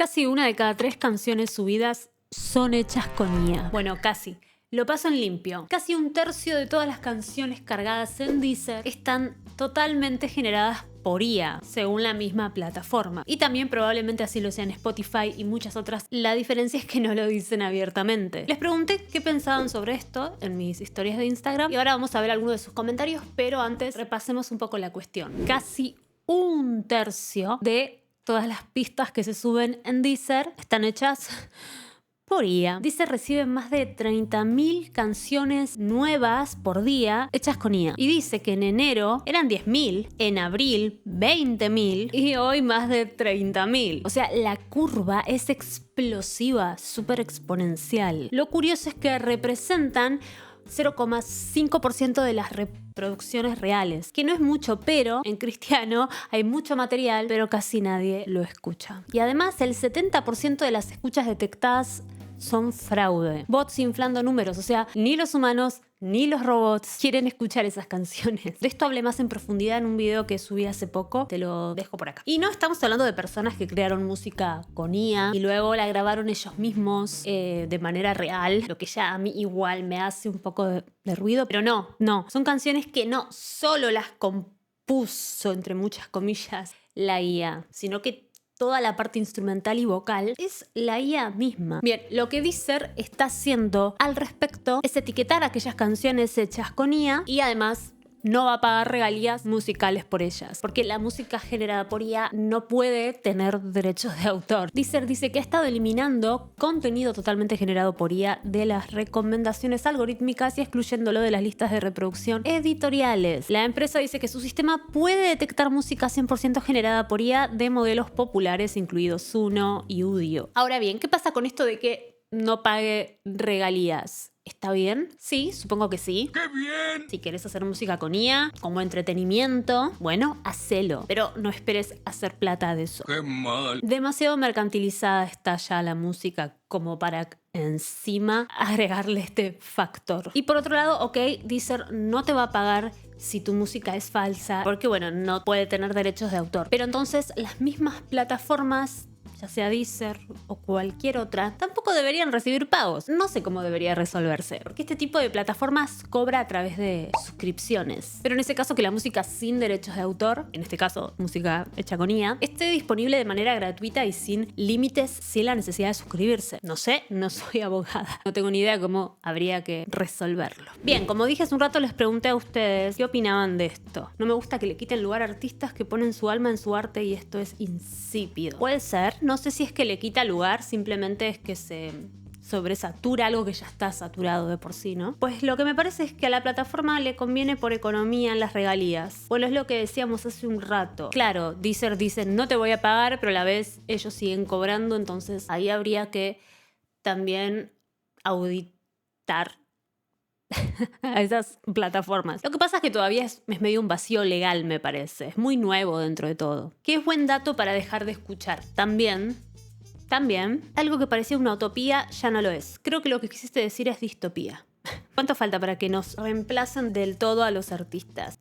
Casi 1 de cada 3 canciones subidas son hechas con IA. Bueno, casi. Lo paso en limpio. Casi 1/3 de todas las canciones cargadas en Deezer están totalmente generadas por IA, según la misma plataforma. Y también probablemente así lo sea en Spotify y muchas otras. La diferencia es que no lo dicen abiertamente. Les pregunté qué pensaban sobre esto en mis historias de Instagram y ahora vamos a ver algunos de sus comentarios, pero antes repasemos un poco la cuestión. Casi 1/3 de todas las pistas que se suben en Deezer están hechas por IA. Deezer recibe más de 30.000 canciones nuevas por día hechas con IA. Y dice que en enero eran 10.000, en abril 20.000 y hoy más de 30.000. O sea, la curva es explosiva, súper exponencial. Lo curioso es que representan 0,5% de las reproducciones reales, que no es mucho, pero en cristiano hay mucho material, pero casi nadie lo escucha. Y además el 70% de las escuchas detectadas son fraude. Bots inflando números, o sea, ni los humanos ni los robots quieren escuchar esas canciones. De esto hablé más en profundidad en un video que subí hace poco, te lo dejo por acá. Y no estamos hablando de personas que crearon música con IA y luego la grabaron ellos mismos de manera real, lo que ya a mí igual me hace un poco de ruido, pero no. Son canciones que no solo las compuso, entre muchas comillas, la IA, sino que toda la parte instrumental y vocal es la IA misma. Bien, lo que Deezer está haciendo al respecto es etiquetar aquellas canciones hechas con IA y además no va a pagar regalías musicales por ellas, porque la música generada por IA no puede tener derechos de autor. Deezer dice que ha estado eliminando contenido totalmente generado por IA de las recomendaciones algorítmicas y excluyéndolo de las listas de reproducción editoriales. La empresa dice que su sistema puede detectar música 100% generada por IA de modelos populares, incluidos Suno y Udio. Ahora bien, ¿qué pasa con esto de que no pague regalías? ¿Está bien? Sí, supongo que sí. ¡Qué bien! Si querés hacer música con IA, como entretenimiento, bueno, hacelo. Pero no esperes hacer plata de eso. ¡Qué mal! Demasiado mercantilizada está ya la música como para encima agregarle este factor. Y por otro lado, ok, Deezer no te va a pagar si tu música es falsa, porque bueno, no puede tener derechos de autor. Pero entonces las mismas plataformas, ya sea Deezer o cualquier otra, tampoco deberían recibir pagos. No sé cómo debería resolverse, porque este tipo de plataformas cobra a través de suscripciones. Pero en ese caso que la música sin derechos de autor, en este caso música hecha con IA, esté disponible de manera gratuita y sin límites, sin la necesidad de suscribirse. No sé, no soy abogada. No tengo ni idea cómo habría que resolverlo. Bien, como dije hace un rato, les pregunté a ustedes qué opinaban de esto. No me gusta que le quiten lugar a artistas que ponen su alma en su arte y esto es insípido. Puede ser, no sé si es que le quita lugar, simplemente es que se sobresatura algo que ya está saturado de por sí, ¿no? Pues lo que me parece es que a la plataforma le conviene por economía en las regalías. Bueno, es lo que decíamos hace un rato. Claro, Deezer dice no te voy a pagar, pero a la vez ellos siguen cobrando, entonces ahí habría que también auditar a esas plataformas. Lo que pasa es que todavía es medio un vacío legal, me parece. Es muy nuevo dentro de todo. Que es buen dato para dejar de escuchar. También, algo que parecía una utopía ya no lo es. Creo que lo que quisiste decir es distopía. ¿Cuánto falta para que nos reemplacen del todo a los artistas?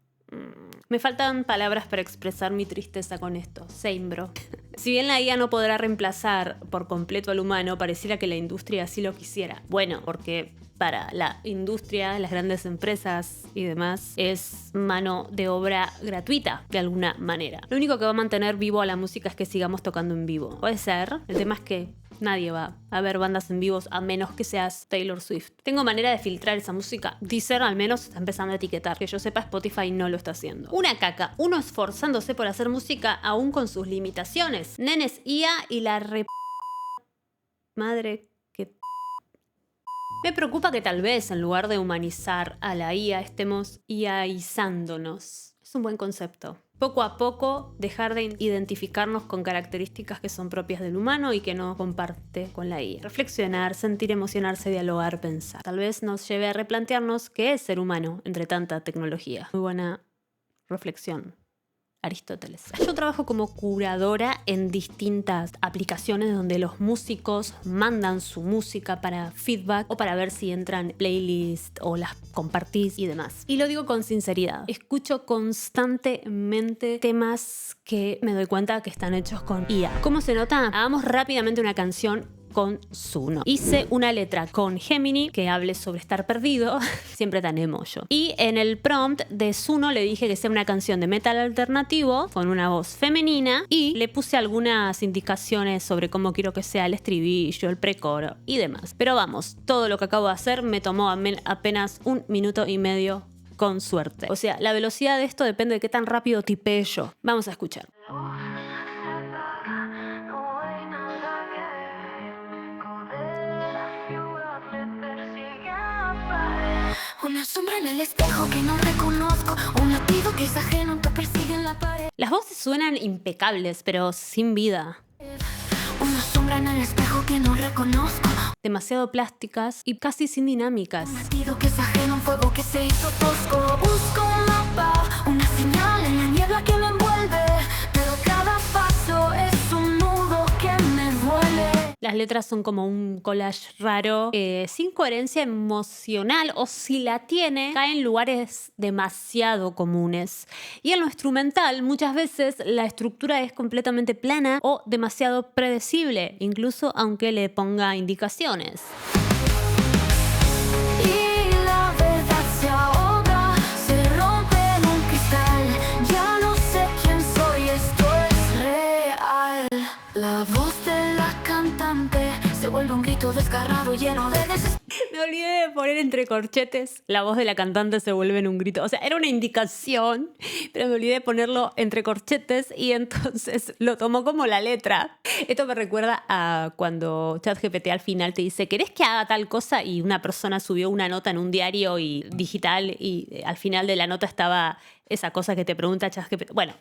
Me faltan palabras para expresar mi tristeza con esto. Same, bro. Si bien la IA no podrá reemplazar por completo al humano, pareciera que la industria así lo quisiera. Bueno, porque para la industria, las grandes empresas y demás, es mano de obra gratuita, de alguna manera. Lo único que va a mantener vivo a la música es que sigamos tocando en vivo. Puede ser. El tema es que nadie va a ver bandas en vivos a menos que seas Taylor Swift. Tengo manera de filtrar esa música. Deezer al menos está empezando a etiquetar. Que yo sepa, Spotify no lo está haciendo. Una caca. Uno esforzándose por hacer música aún con sus limitaciones. Nenes IA y la madre que... Me preocupa que tal vez en lugar de humanizar a la IA estemos IAizándonos. Es un buen concepto. Poco a poco dejar de identificarnos con características que son propias del humano y que no comparte con la IA. Reflexionar, sentir, emocionarse, dialogar, pensar. Tal vez nos lleve a replantearnos qué es ser humano entre tanta tecnología. Muy buena reflexión. Aristóteles. Yo trabajo como curadora en distintas aplicaciones donde los músicos mandan su música para feedback o para ver si entran playlist o las compartís y demás. Y lo digo con sinceridad. Escucho constantemente temas que me doy cuenta que están hechos con IA. ¿Cómo se nota? Hagamos rápidamente una canción con Suno. Hice una letra con Gemini que hable sobre estar perdido, siempre tan emo yo. Y en el prompt de Suno le dije que sea una canción de metal alternativo con una voz femenina y le puse algunas indicaciones sobre cómo quiero que sea el estribillo, el precoro y demás. Pero vamos, todo lo que acabo de hacer me tomó apenas 1 minuto y medio con suerte. O sea, la velocidad de esto depende de qué tan rápido tipee yo. Vamos a escuchar. Una sombra en el espejo que no reconozco, un latido que es ajeno que persigue en la pared. Las voces suenan impecables, pero sin vida. Una sombra en el espejo que no reconozco, Demasiado plásticas y casi sin dinámicas. un latido que es ajeno, un fuego que se hizo tosco. Busco un mapa, una señal en la niebla que me envuelve, pero cada paso es un nudo que me duele. Las letras son como un collage raro, sin coherencia emocional, o si la tiene, cae en lugares demasiado comunes. Y en lo instrumental, muchas veces la estructura es completamente plana o demasiado predecible, incluso aunque le ponga indicaciones. Y la verdad se ahoga, se rompe en un cristal. Ya no sé quién soy, esto es real. La voz de la cantante se vuelve un grito desgarrado lleno de desespero. Me olvidé de poner entre corchetes. La voz de la cantante se vuelve en un grito. O sea, era una indicación, pero me olvidé de ponerlo entre corchetes y entonces lo tomó como la letra. Esto me recuerda a cuando ChatGPT al final te dice, ¿querés que haga tal cosa? Y una persona subió una nota en un diario digital y al final de la nota estaba esa cosa que te pregunta ChatGPT. Bueno,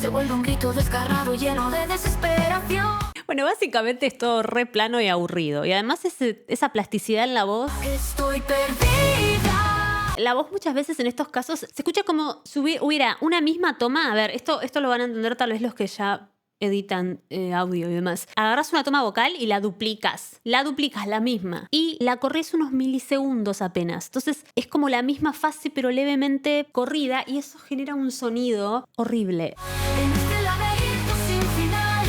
Se vuelve un grito desgarrado lleno de desesperación. básicamente es todo re plano y aburrido. Y además esa plasticidad en la voz. Estoy perdida. La voz muchas veces en estos casos se escucha como si hubiera una misma toma. A ver, esto lo van a entender tal vez los que ya editan audio y demás. Agarras una toma vocal y la duplicas la misma y la corres unos milisegundos apenas. Entonces es como la misma fase pero levemente corrida y eso genera un sonido horrible. En este laberinto sin final.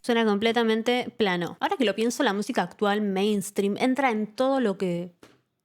Suena completamente plano. Ahora que lo pienso, la música actual mainstream entra en todo lo que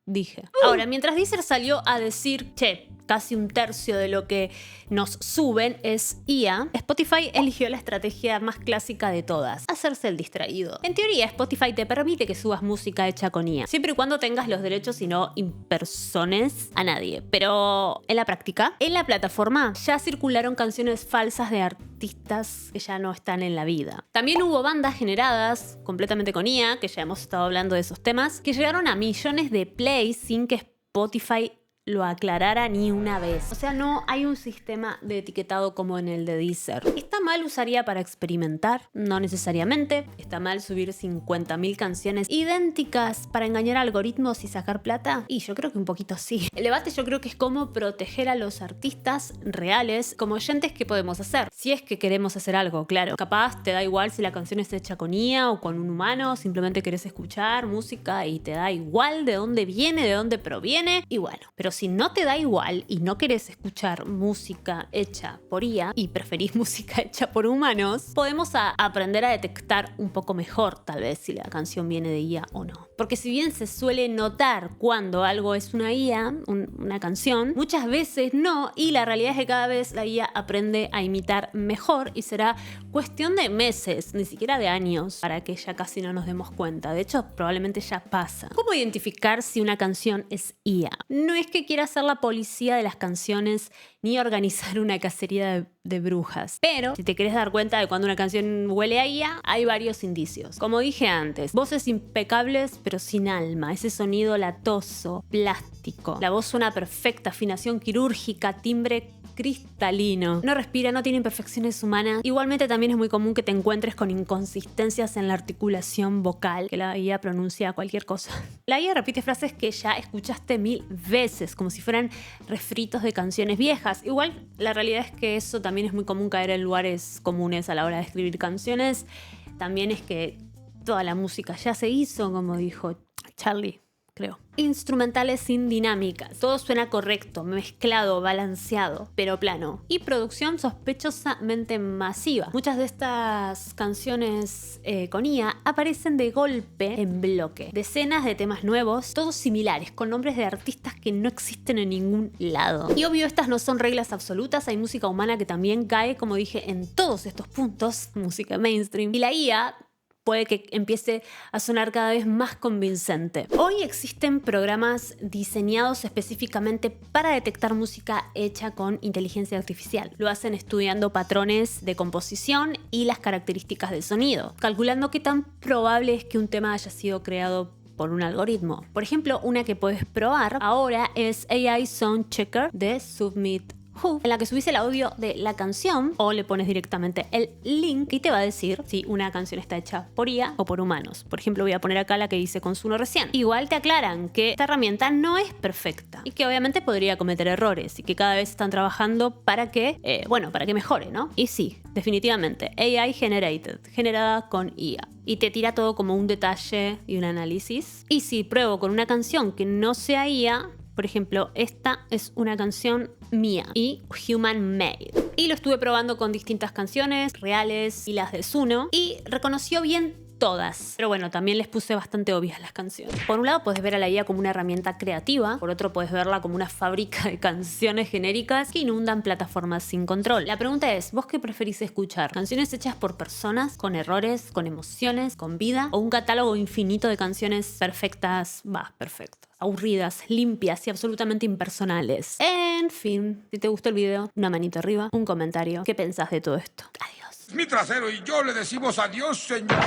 dije. Ahora, mientras Deezer salió a decir, che, casi 1/3 de lo que nos suben es IA, Spotify eligió la estrategia más clásica de todas, hacerse el distraído. En teoría, Spotify te permite que subas música hecha con IA, siempre y cuando tengas los derechos y no impersones a nadie. Pero en la práctica, en la plataforma ya circularon canciones falsas de artistas que ya no están en la vida. También hubo bandas generadas completamente con IA, que ya hemos estado hablando de esos temas, que llegaron a millones de plays sin que Spotify lo aclarara ni una vez. O sea, no hay un sistema de etiquetado como en el de Deezer. ¿Está mal usar IA para experimentar? No necesariamente. ¿Está mal subir 50.000 canciones idénticas para engañar algoritmos y sacar plata? Y yo creo que un poquito sí. El debate yo creo que es cómo proteger a los artistas reales como oyentes que podemos hacer. Si es que queremos hacer algo, claro. Capaz te da igual si la canción es hecha con IA o con un humano, simplemente querés escuchar música y te da igual de dónde viene, de dónde proviene. Y bueno, pero si no te da igual y no querés escuchar música hecha por IA y preferís música hecha por humanos, podemos aprender a detectar un poco mejor tal vez si la canción viene de IA o no. Porque si bien se suele notar cuando algo es una IA, una canción, muchas veces no, y la realidad es que cada vez la IA aprende a imitar mejor y será cuestión de meses, ni siquiera de años, para que ya casi no nos demos cuenta. De hecho, probablemente ya pasa. ¿Cómo identificar si una canción es IA? No es que quiera ser la policía de las canciones ni organizar una cacería de brujas. Pero si te querés dar cuenta de cuando una canción huele a IA, hay varios indicios. Como dije antes, voces impecables pero sin alma, ese sonido latoso, plástico. La voz suena perfecta, afinación quirúrgica, timbre cristalino. No respira, no tiene imperfecciones humanas. Igualmente también es muy común que te encuentres con inconsistencias en la articulación vocal, que la IA pronuncia cualquier cosa. La IA repite frases que ya escuchaste 1000 veces, como si fueran refritos de canciones viejas. Igual la realidad es que eso también es muy común caer en lugares comunes a la hora de escribir canciones. También es que toda la música ya se hizo, como dijo Charlie, creo. Instrumentales sin dinámicas. Todo suena correcto, mezclado, balanceado, pero plano. Y producción sospechosamente masiva. Muchas de estas canciones con IA aparecen de golpe en bloque. Decenas de temas nuevos, todos similares, con nombres de artistas que no existen en ningún lado. Y obvio, estas no son reglas absolutas. Hay música humana que también cae, como dije, en todos estos puntos. Música mainstream. Y la IA puede que empiece a sonar cada vez más convincente. Hoy existen programas diseñados específicamente para detectar música hecha con inteligencia artificial. Lo hacen estudiando patrones de composición y las características del sonido, calculando qué tan probable es que un tema haya sido creado por un algoritmo. Por ejemplo, una que puedes probar ahora es AI Sound Checker de Submit, en la que subís el audio de la canción o le pones directamente el link y te va a decir si una canción está hecha por IA o por humanos. Por ejemplo, voy a poner acá la que hice Consuno recién. Igual te aclaran que esta herramienta no es perfecta y que obviamente podría cometer errores y que cada vez están trabajando para que, para que mejore, ¿no? Y sí, definitivamente, AI generated, generada con IA. Y te tira todo como un detalle y un análisis. Y si pruebo con una canción que no sea IA, por ejemplo, esta es una canción mía y Human Made. Y lo estuve probando con distintas canciones reales y las de Suno y reconoció bien todas. Pero bueno, también les puse bastante obvias las canciones. Por un lado, puedes ver a la IA como una herramienta creativa. Por otro, puedes verla como una fábrica de canciones genéricas que inundan plataformas sin control. La pregunta es, ¿vos qué preferís escuchar? ¿Canciones hechas por personas, con errores, con emociones, con vida? ¿O un catálogo infinito de canciones perfectas, aburridas, limpias y absolutamente impersonales? En fin, si te gustó el video, una manito arriba, un comentario. ¿Qué pensás de todo esto? Adiós. Mi trasero y yo le decimos adiós, señor.